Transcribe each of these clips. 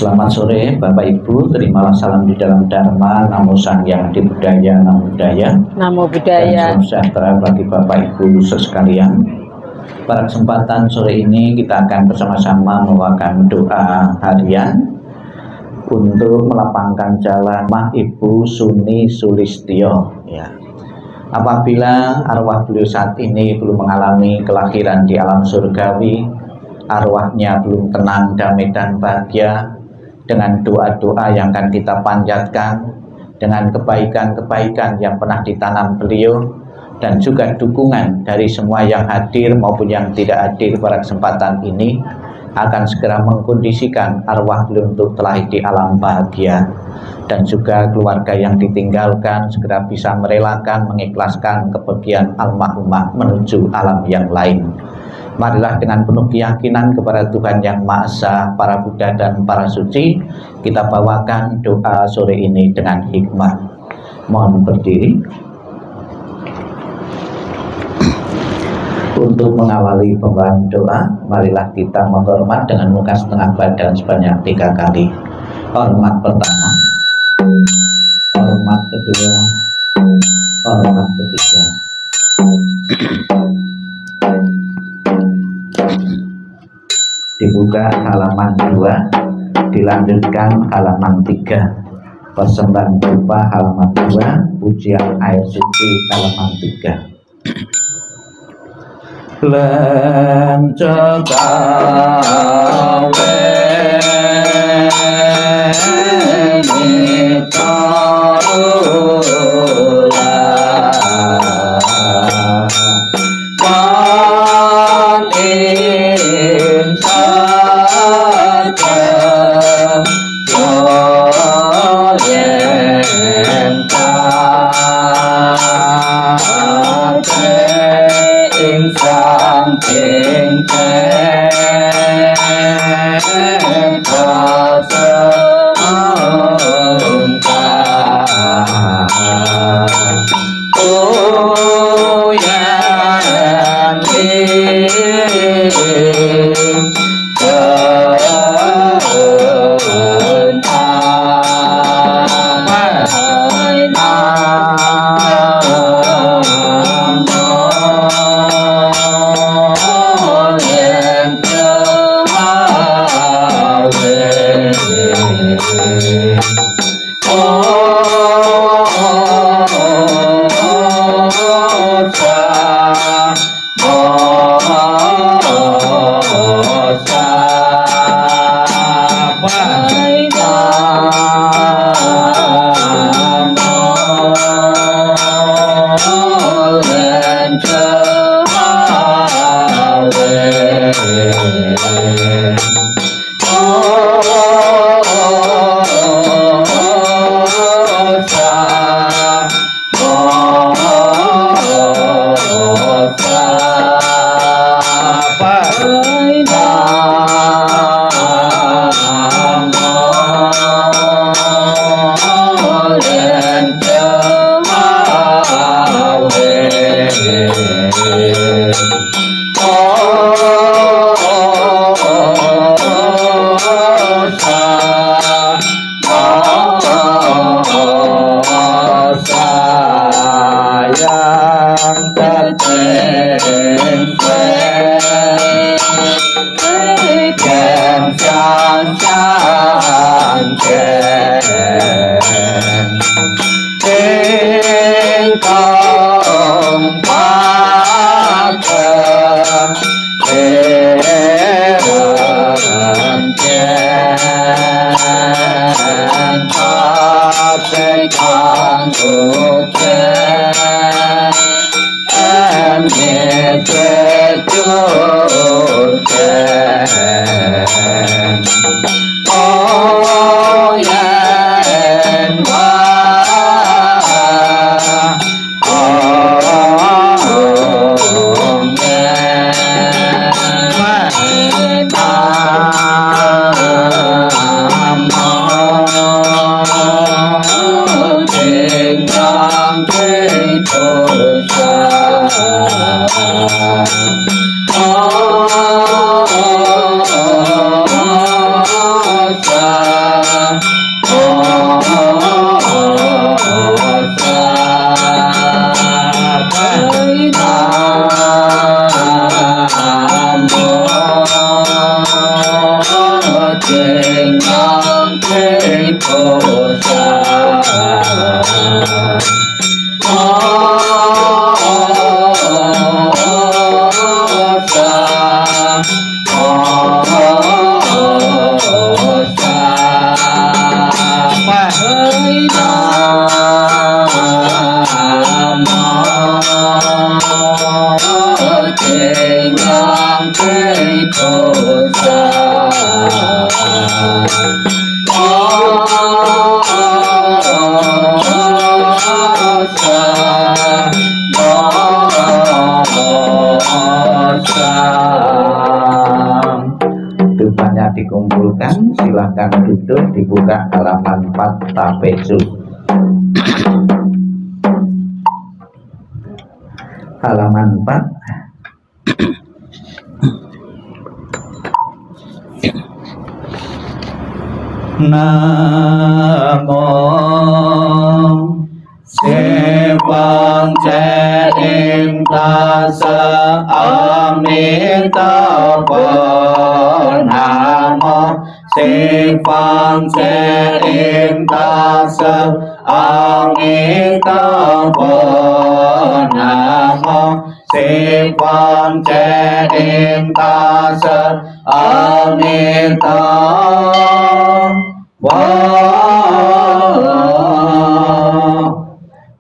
Selamat sore Bapak Ibu, terimalah salam di dalam Dharma, Namo Sang Hyang Adi Budaya, Namo Buddhaya. Namo Buddhaya. Dan salam sejahtera bagi Bapak Ibu sekalian. Pada kesempatan sore ini kita akan bersama-sama membawakan doa harian untuk melapangkan jalan Mah Ibu Suni Sulistyo. Ya. Apabila arwah beliau saat ini belum mengalami kelahiran di alam surgawi, arwahnya belum tenang, damai dan bahagia, dengan doa-doa yang akan kita panjatkan, dengan kebaikan-kebaikan yang pernah ditanam beliau, dan juga dukungan dari semua yang hadir maupun yang tidak hadir pada kesempatan ini, akan segera mengkondisikan arwah beliau untuk telah di alam bahagia, dan juga keluarga yang ditinggalkan segera bisa merelakan, mengikhlaskan kepergian almarhumah menuju alam yang lain. Marilah dengan penuh keyakinan kepada Tuhan Yang Maha Esa, para Buddha dan para suci, kita bawakan doa sore ini dengan hikmah. Mohon berdiri. Untuk mengawali pembawaan doa, marilah kita menghormat dengan muka setengah badan sebanyak 3 kali. Hormat pertama, hormat kedua, hormat ketiga. Dibuka halaman 2, dilanjutkan halaman 3, persembahan berupa halaman 2, pujian air suci halaman 3. Lencekawe Oh Dupanya dikumpulkan, silahkan duduk, dibuka halaman 4 tapezu. Halaman 4. Namo Sivang Cedim Tasa Amitabha. Namo Sivang Cedim Tasa Amitabha. Namo Sivang Cedim Tasa Amitabha.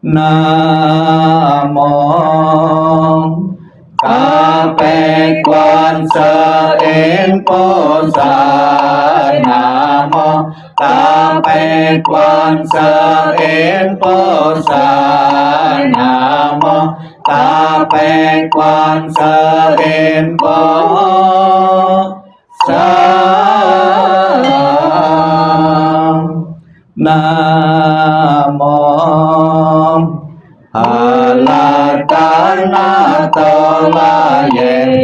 Namo Kapekwan Sein Posai. Namo Kapekwan Sein Posai. Namo Kapekwan Sein Posai. Namo Halatana Tolaye.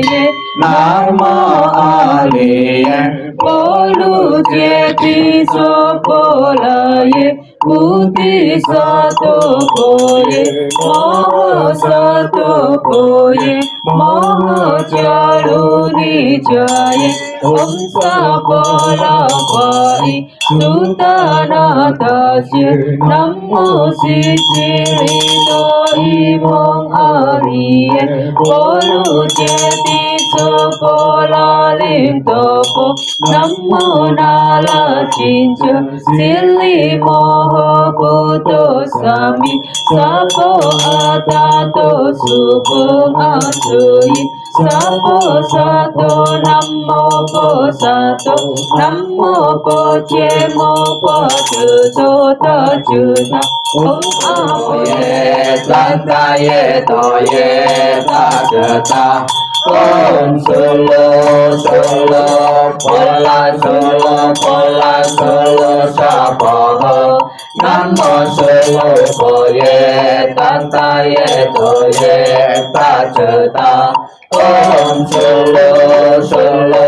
Namo Aliye Polu Jeti Sopolaye. Buddhi Sato Koye Moho Sato Koye Moho Jaluni Jaye Om Sapola Pai Sutana Tasye. Namo Sisirino Imong Ariye Polu Jeti Sopola Limtopo. Namo Nala Cinca Sili Moho Puto Sami Sapo Atato Supung Asui. Sapo Sato Namo Po Sato Namo Po Cemo Po Tuto Tajuta. Om Apoye Tantaye Toye Tajata. Om Solo Solo Pola Solo Pola Solo Sapoho. Namo Solo Poye Tantaye Toye Tajata. Om Solo Solo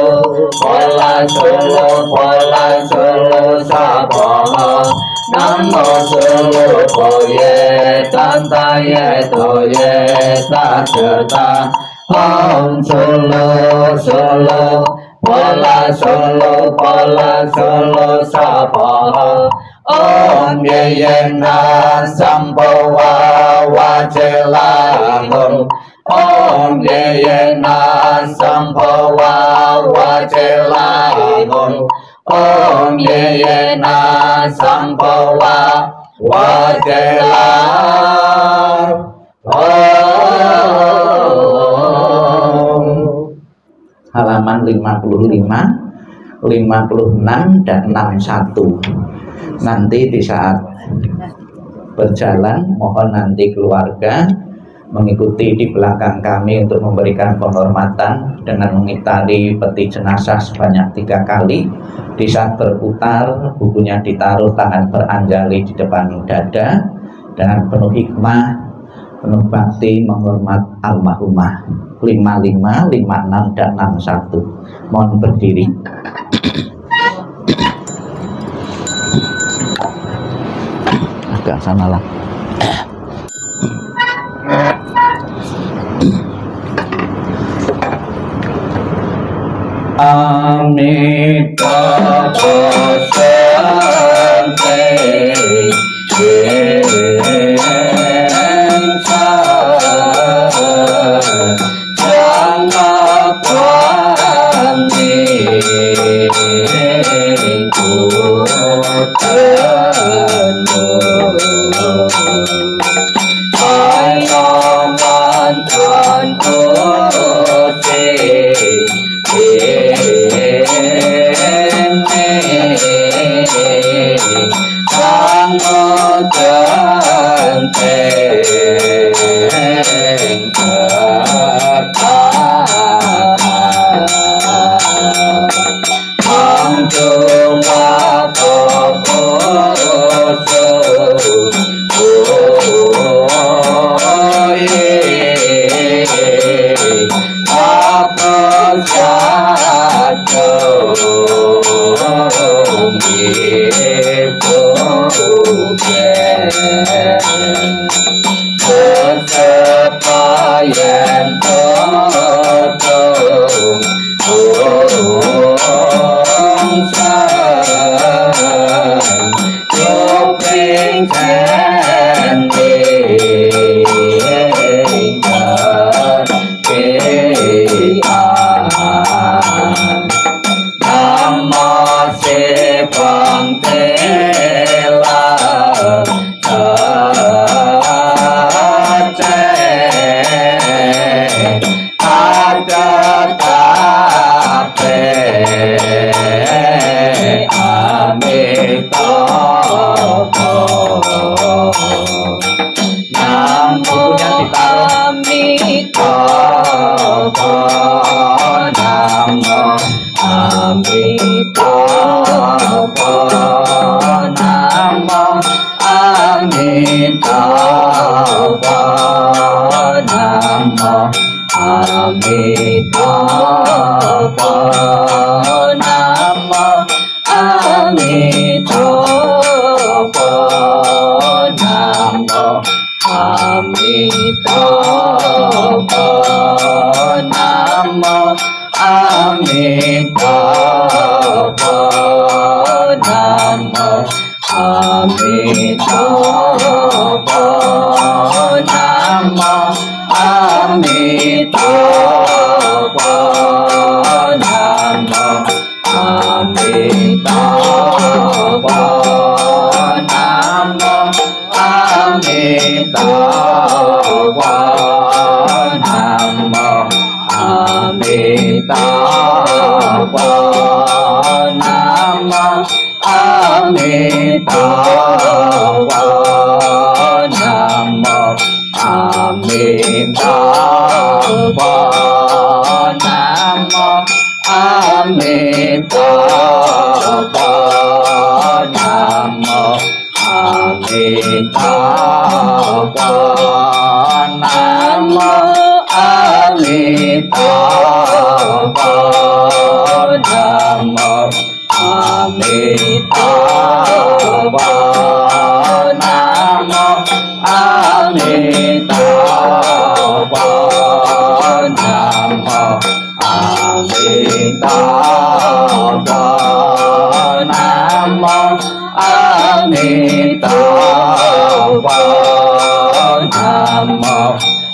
Pola Solo Pola Solo Sapoho. Namo Solo Poye Tantaye Toye Tajata. Om Solo Solo Pola Solo Pola Solo Sapoho. Om Yeyena Sampowa Wajelahum. Om Yeyena Sampowa Wajelahum. Om Yeyena Sampowa Wajelahum. Halaman 55, 56 dan 61. Nanti di saat berjalan mohon nanti keluarga mengikuti di belakang kami untuk memberikan penghormatan dengan mengitari peti jenazah sebanyak 3 kali. Di saat berputar bukunya ditaruh tangan beranjali di depan dada dengan penuh hikmah, penuh bakti menghormat almarhumah. 55, 56 dan 61. Mohon berdiri. laksanalah. Amitabha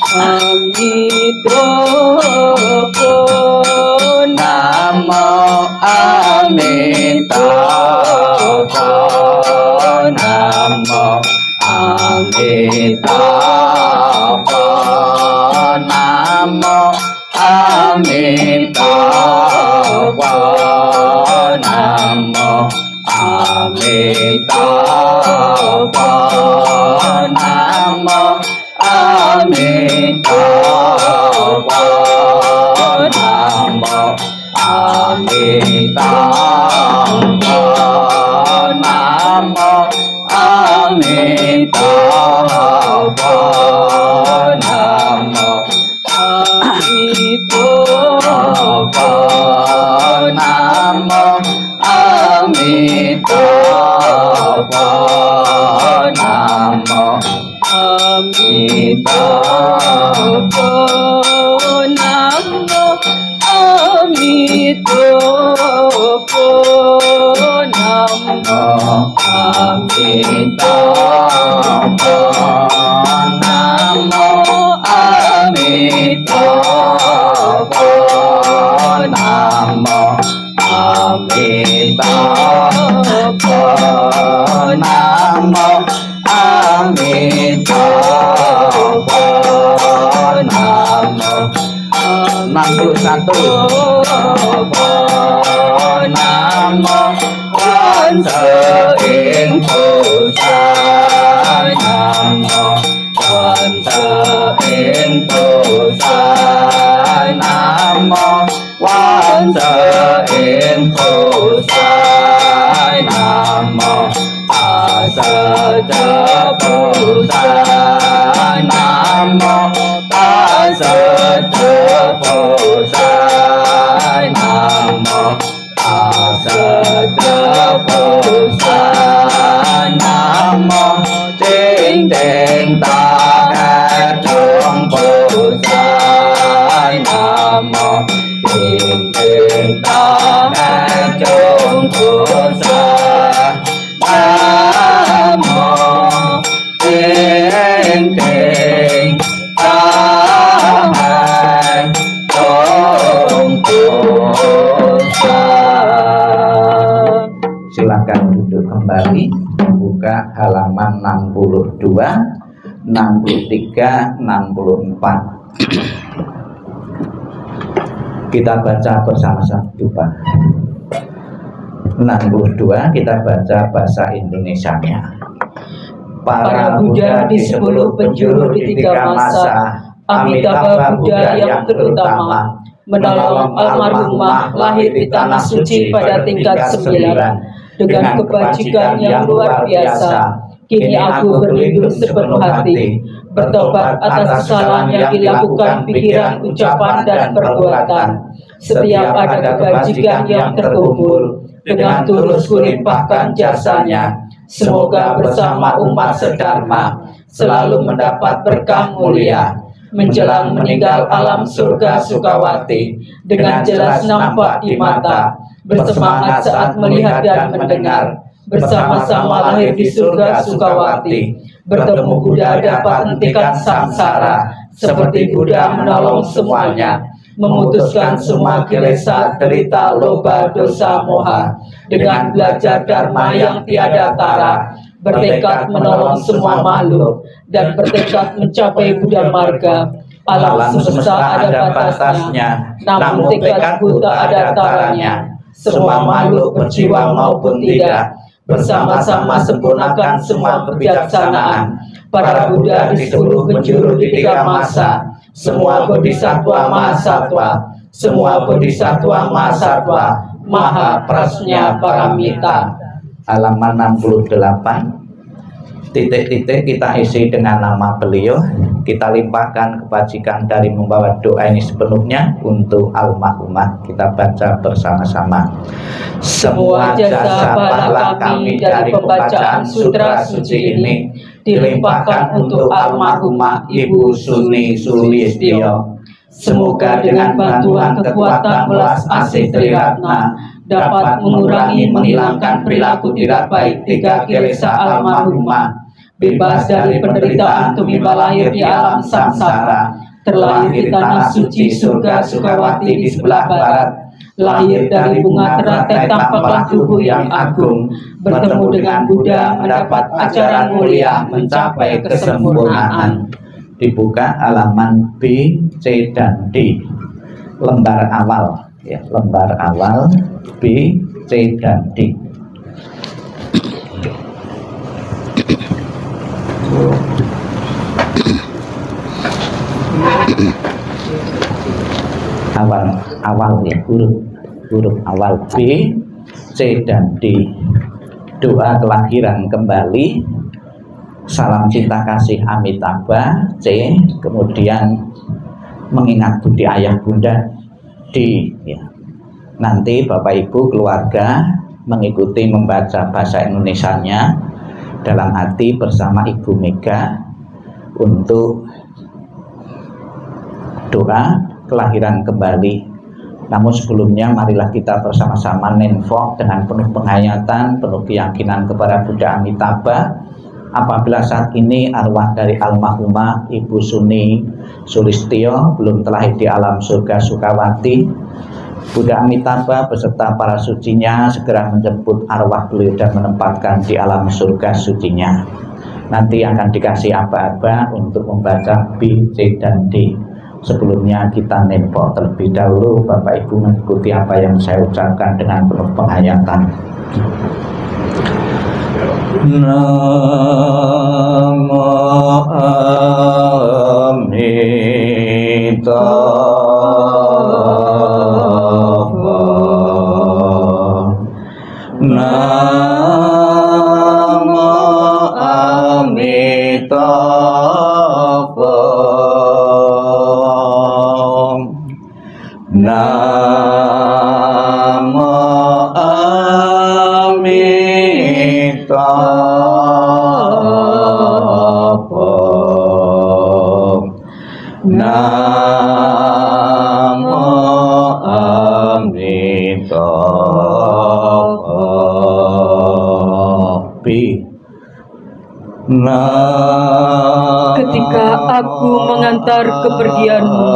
Sante Namo Amitabha, Namo Amitabha, Namo Amitabha, Namo Amitabha, Namo Amitabha, Namo Amitabha, Namo 61 Namo Wansa Ing Pusa, Namo Wansa Ing Pusa, Namo Wansa Ing Pusa, Namo Asaja Pusa, Namo Asaja Pusa, Namo Asaja Pusa, Namo Ting Ting Ta Kadung Pusa, Namo Ting Ting Ta Kadung Pusa, Namo Ting Ting Ta Kadung Pusa. Silakan duduk kembali, buka halaman 62, 63, 64. Kita baca bersama-sama juga. 62 kita baca bahasa Indonesianya. Para Buddha di 10 penjuru di 3 masa, Amitabha Buddha yang terutama, menolong almarhumah lahir di tanah suci pada tingkat 9 dengan kebajikan yang luar biasa. Kini aku berlindung sepenuh hati, bertobat atas kesalahan yang dilakukan pikiran, ucapan, dan perbuatan. Setiap ada kebajikan yang terkumpul, dengan tulus kulimpahkan jasanya. Semoga bersama umat sedharma selalu mendapat berkah mulia. Menjelang meninggal alam surga Sukawati dengan jelas nampak di mata, bersemangat saat melihat dan mendengar. Bersama-sama lahir di surga Sukawati, bertemu Buddha dapat hentikan samsara, seperti Buddha menolong semuanya, memutuskan semua kilesa, derita, loba, dosa, moha, dengan belajar dharma yang tiada tara, bertekad menolong semua makhluk, dan bertekad mencapai Buddha marga. Alam semesta ada batasnya, namun tekad buta ada taranya. Semua makhluk berjiwa maupun tidak, bersama-sama sempurnakan semua kebijaksanaan. Para Buddha di 10 penjuru di 3 masa, semua bodhisatwa mahasatwa, semua bodhisatwa mahasatwa, maha prasnya paramita. Halaman 68, titik-titik kita isi dengan nama beliau. Kita limpahkan kebajikan dari membawa doa ini sepenuhnya untuk almarhumah. Kita baca bersama-sama. Semua jasa pahala kami dari pembacaan sutra suci ini dilimpahkan untuk almarhumah Ibu Suni Sulistyo. Semoga dengan bantuan kekuatan welas asih Triratna dapat mengurangi, menghilangkan perilaku tidak baik 3 kilesa almarhumah, bebas dari penderitaan tumimba lahir di alam samsara, terlahir di tanah suci surga Sukawati di sebelah barat, lahir dari bunga teratai tampaklah tubuh yang agung, bertemu dengan Buddha mendapat ajaran mulia, mencapai kesempurnaan. Dibuka halaman B, C, dan D, lembar awal, ya, lembar awal B, C, dan D. Awal ya, huruf awal B, C, dan D. Doa kelahiran kembali, salam cinta kasih Amitabha, C. Kemudian mengingat budi ayah bunda, D, ya. Nanti Bapak Ibu keluarga mengikuti membaca bahasa Indonesianya dalam hati bersama Ibu Mega untuk doa kelahiran kembali. Namun sebelumnya marilah kita bersama-sama nenfok dengan penuh penghayatan, penuh keyakinan kepada Buddha Amitabha. Apabila saat ini arwah dari almarhumah Ibu Suni Sulistyo belum terlahir di alam surga Sukawati, Buddha Amitabha beserta para sucinya segera menjemput arwah beliau dan menempatkan di alam surga sucinya. Nanti akan dikasih aba-aba untuk membaca B, C, dan D. Sebelumnya kita nempok terlebih dahulu. Bapak Ibu mengikuti apa yang saya ucapkan dengan penuh penghayatan. Namo Amitabha. Namo Amitabha. Namo Amitabha. Namo Amitabha. Ketika aku mengantar kepergianmu,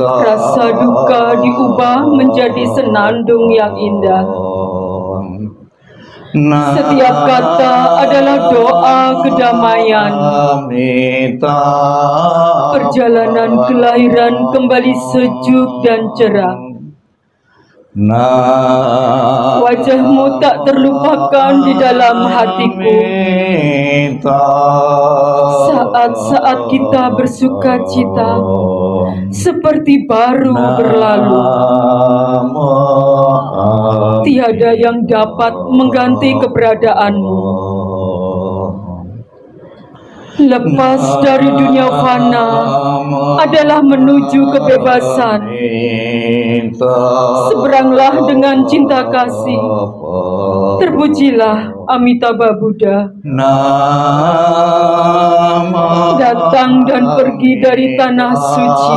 rasa duka diubah menjadi senandung yang indah. Setiap kata adalah doa kedamaian. Perjalanan kelahiran kembali sejuk dan cerah. Wajahmu tak terlupakan di dalam hatiku. Saat-saat kita bersuka cita seperti baru berlalu. Tiada yang dapat mengganti keberadaanmu. Lepas dari dunia fana adalah menuju kebebasan. Seberanglah dengan cinta kasih. Terpujilah Amitabha Buddha. Datang dan pergi dari tanah suci.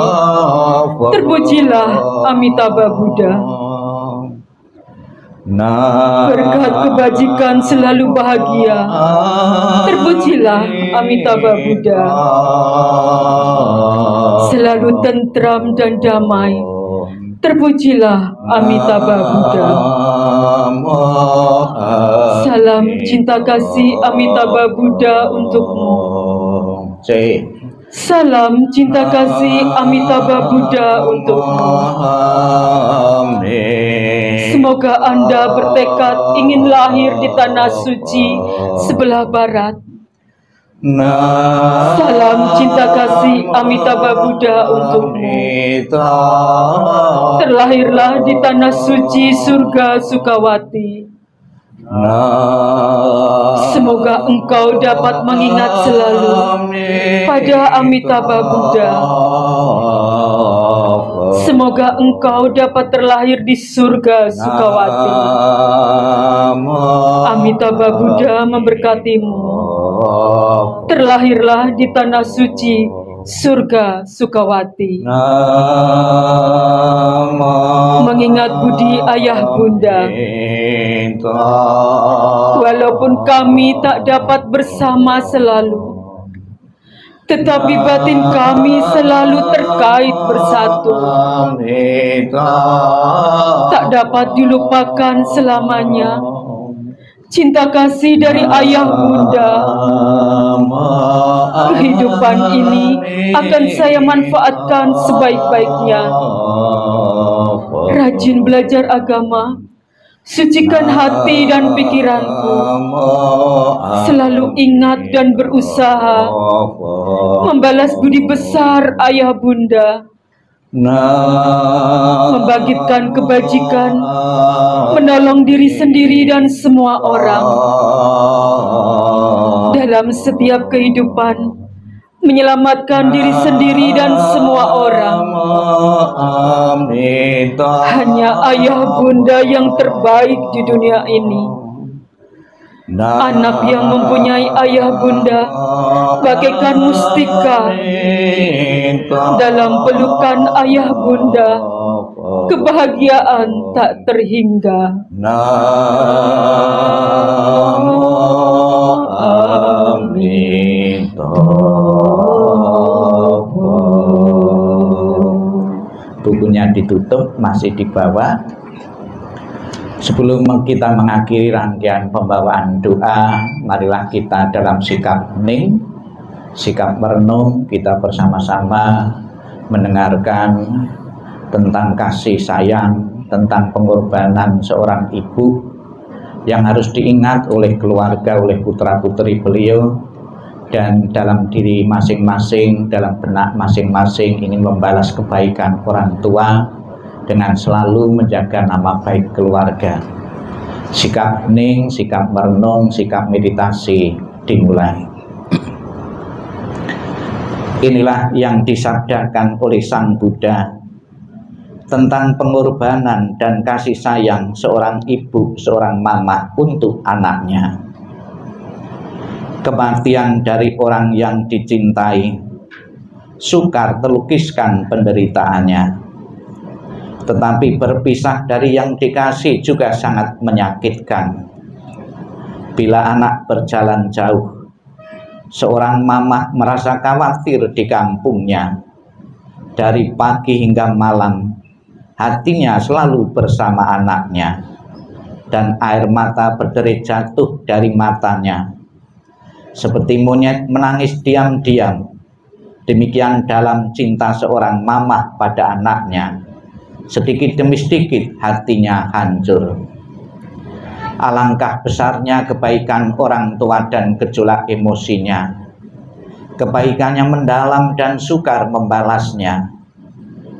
Terpujilah Amitabha Buddha. Berkat kebajikan selalu bahagia. Terpujilah Amitabha Buddha. Selalu tentram dan damai. Terpujilah Amitabha Buddha. Salam cinta kasih Amitabha Buddha untukmu. Salam cinta kasih Amitabha Buddha untukmu. Semoga Anda bertekad ingin lahir di tanah suci sebelah barat. Salam cinta kasih Amitabha Buddha untukmu. Terlahirlah di tanah suci surga Sukawati. Semoga engkau dapat mengingat selalu pada Amitabha Buddha. Semoga engkau dapat terlahir di surga Sukawati. Amitabha Buddha memberkatimu. Terlahirlah di tanah suci surga Sukawati. Mengingat budi ayah bunda. Walaupun kami tak dapat bersama selalu, tetapi batin kami selalu terkait bersatu. Tak dapat dilupakan selamanya cinta kasih dari ayah bunda. Kehidupan ini akan saya manfaatkan sebaik-baiknya. Rajin belajar agama, sucikan hati dan pikiranku. Selalu ingat dan berusaha membalas budi besar ayah bunda. Membangkitkan kebajikan, menolong diri sendiri dan semua orang. Dalam setiap kehidupan, menyelamatkan diri sendiri dan semua orang. Hanya ayah bunda yang terbaik di dunia ini. Anak yang mempunyai ayah bunda bagaikan mustika dalam pelukan ayah bunda, kebahagiaan tak terhingga. Amin. Bukunya ditutup, masih di bawah. Sebelum kita mengakhiri rangkaian pembawaan doa, marilah kita dalam sikap hening, sikap merenung, kita bersama-sama mendengarkan tentang kasih sayang, tentang pengorbanan seorang ibu yang harus diingat oleh keluarga, oleh putra-putri beliau, dan dalam diri masing-masing, dalam benak masing-masing ingin membalas kebaikan orang tua dengan selalu menjaga nama baik keluarga. Sikap hening, sikap merenung, sikap meditasi dimulai. Inilah yang disabdakan oleh Sang Buddha tentang pengorbanan dan kasih sayang seorang ibu, seorang mama untuk anaknya. Kematian dari orang yang dicintai sukar terlukiskan penderitaannya, tetapi berpisah dari yang dikasih juga sangat menyakitkan. Bila anak berjalan jauh, seorang mama merasa khawatir di kampungnya. Dari pagi hingga malam, hatinya selalu bersama anaknya, dan air mata berderai jatuh dari matanya. Seperti monyet menangis diam-diam, demikian dalam cinta seorang mama pada anaknya. Sedikit demi sedikit hatinya hancur. Alangkah besarnya kebaikan orang tua dan gejolak emosinya. Kebaikannya mendalam dan sukar membalasnya.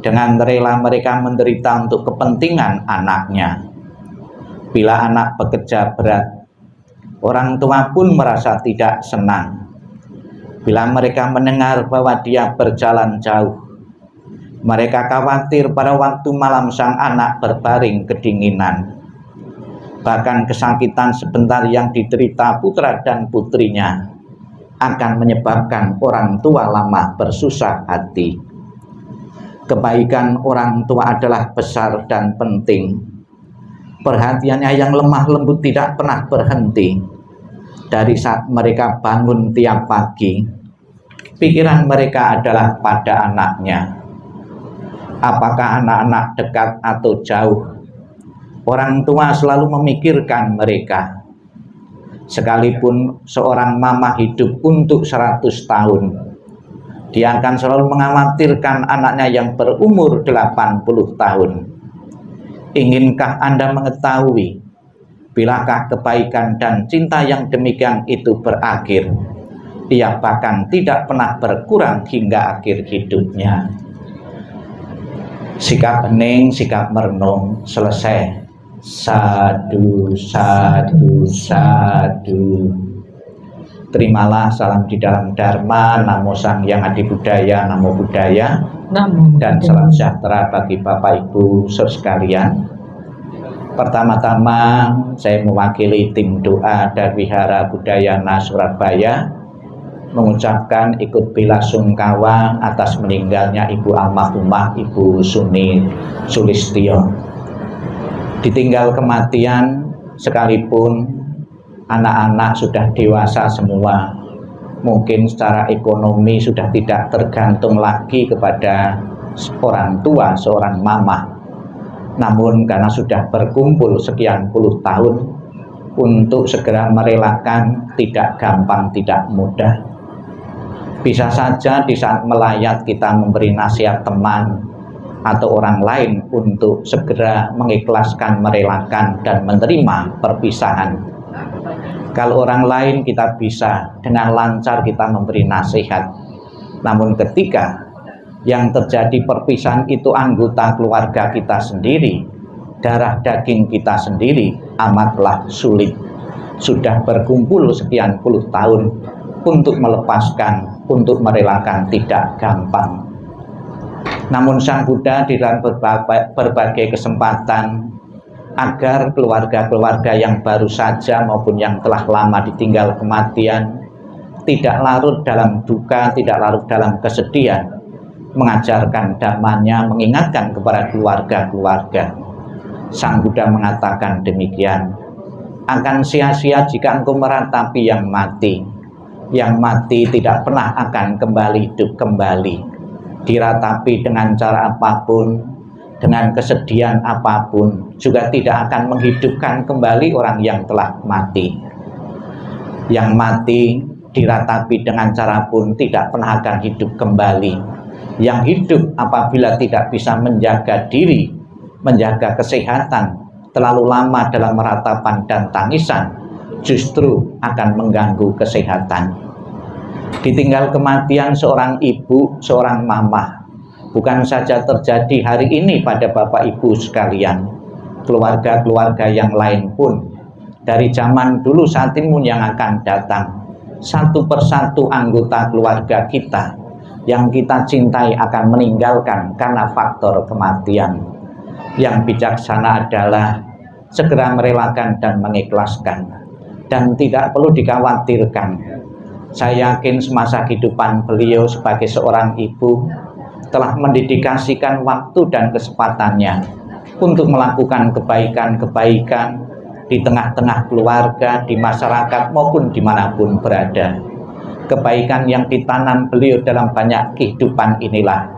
Dengan rela mereka menderita untuk kepentingan anaknya. Bila anak bekerja berat, orang tua pun merasa tidak senang. Bila mereka mendengar bahwa dia berjalan jauh, mereka khawatir pada waktu malam sang anak berbaring kedinginan. Bahkan kesakitan sebentar yang diderita putra dan putrinya akan menyebabkan orang tua lama bersusah hati. Kebaikan orang tua adalah besar dan penting. Perhatiannya yang lemah lembut tidak pernah berhenti. Dari saat mereka bangun tiap pagi, pikiran mereka adalah pada anaknya. Apakah anak-anak dekat atau jauh, orang tua selalu memikirkan mereka. Sekalipun seorang mama hidup untuk 100 tahun, dia akan selalu mengkhawatirkan anaknya yang berumur 80 tahun. Inginkah Anda mengetahui bilakah kebaikan dan cinta yang demikian itu berakhir? Ia bahkan tidak pernah berkurang hingga akhir hidupnya. Sikap hening, sikap merenung, selesai. Sadu, sadu, sadu. Terimalah salam di dalam Dharma, Namo Sang Hyang Adi Budaya, Namo Buddhaya, dan salam sejahtera bagi Bapak Ibu sekalian. Pertama-tama saya mewakili tim doa dari Wihara Budayana Surabaya mengucapkan ikut bela sungkawa atas meninggalnya Ibu almarhumah Ibu Suni Sulistyo. Ditinggal kematian, sekalipun anak-anak sudah dewasa semua, mungkin secara ekonomi sudah tidak tergantung lagi kepada orang tua, seorang mama. Namun karena sudah berkumpul sekian puluh tahun, untuk segera merelakan tidak gampang, tidak mudah. Bisa saja di saat melayat kita memberi nasihat teman atau orang lain untuk segera mengikhlaskan, merelakan, dan menerima perpisahan. Kalau orang lain kita bisa dengan lancar kita memberi nasihat. Namun ketika yang terjadi perpisahan itu anggota keluarga kita sendiri, darah daging kita sendiri, amatlah sulit. Sudah berkumpul sekian puluh tahun, untuk melepaskan, untuk merelakan tidak gampang. Namun Sang Buddha di dalam berbagai kesempatan agar keluarga-keluarga yang baru saja maupun yang telah lama ditinggal kematian tidak larut dalam duka, tidak larut dalam kesedihan, mengajarkan damanya, mengingatkan kepada keluarga-keluarga. Sang Buddha mengatakan demikian, akan sia-sia jika engkau meratapi yang mati. Yang mati tidak pernah akan kembali hidup kembali. Diratapi dengan cara apapun, dengan kesedihan apapun, juga tidak akan menghidupkan kembali orang yang telah mati. Yang mati diratapi dengan cara pun tidak pernah akan hidup kembali. Yang hidup apabila tidak bisa menjaga diri, menjaga kesehatan, terlalu lama dalam meratapan dan tangisan, justru akan mengganggu kesehatan. Ditinggal kematian seorang ibu, seorang mama, bukan saja terjadi hari ini pada Bapak Ibu sekalian, keluarga-keluarga yang lain pun dari zaman dulu saat ini pun yang akan datang. Satu persatu anggota keluarga kita yang kita cintai akan meninggalkan karena faktor kematian. Yang bijaksana adalah segera merelakan dan mengikhlaskan, dan tidak perlu dikhawatirkan. Saya yakin semasa kehidupan beliau sebagai seorang ibu telah mendedikasikan waktu dan kesempatannya untuk melakukan kebaikan-kebaikan di tengah-tengah keluarga, di masyarakat maupun dimanapun berada. Kebaikan yang ditanam beliau dalam banyak kehidupan inilah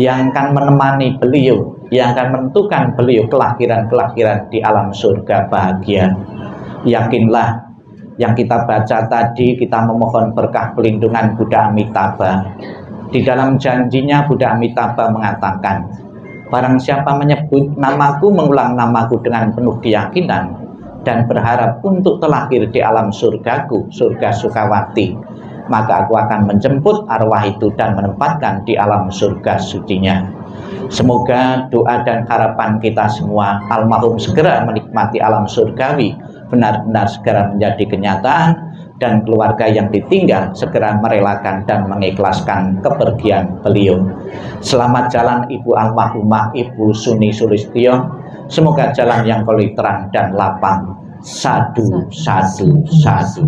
yang akan menemani beliau, yang akan menentukan beliau kelahiran-kelahiran di alam surga bahagia. Yakinlah, yang kita baca tadi, kita memohon berkah pelindungan Buddha Amitabha. Di dalam janjinya Buddha Amitabha mengatakan, barang siapa menyebut namaku, mengulang namaku dengan penuh keyakinan dan berharap untuk terlahir di alam surgaku, surga Sukawati, maka aku akan menjemput arwah itu dan menempatkan di alam surga sucinya. Semoga doa dan harapan kita semua, almarhum segera menikmati alam surgawi, benar-benar segera menjadi kenyataan, dan keluarga yang ditinggal segera merelakan dan mengikhlaskan kepergian beliau. Selamat jalan Ibu almarhumah Ibu Suni Sulistyo. Semoga jalan yang terang dan lapang. Sadu, sadu, sadu.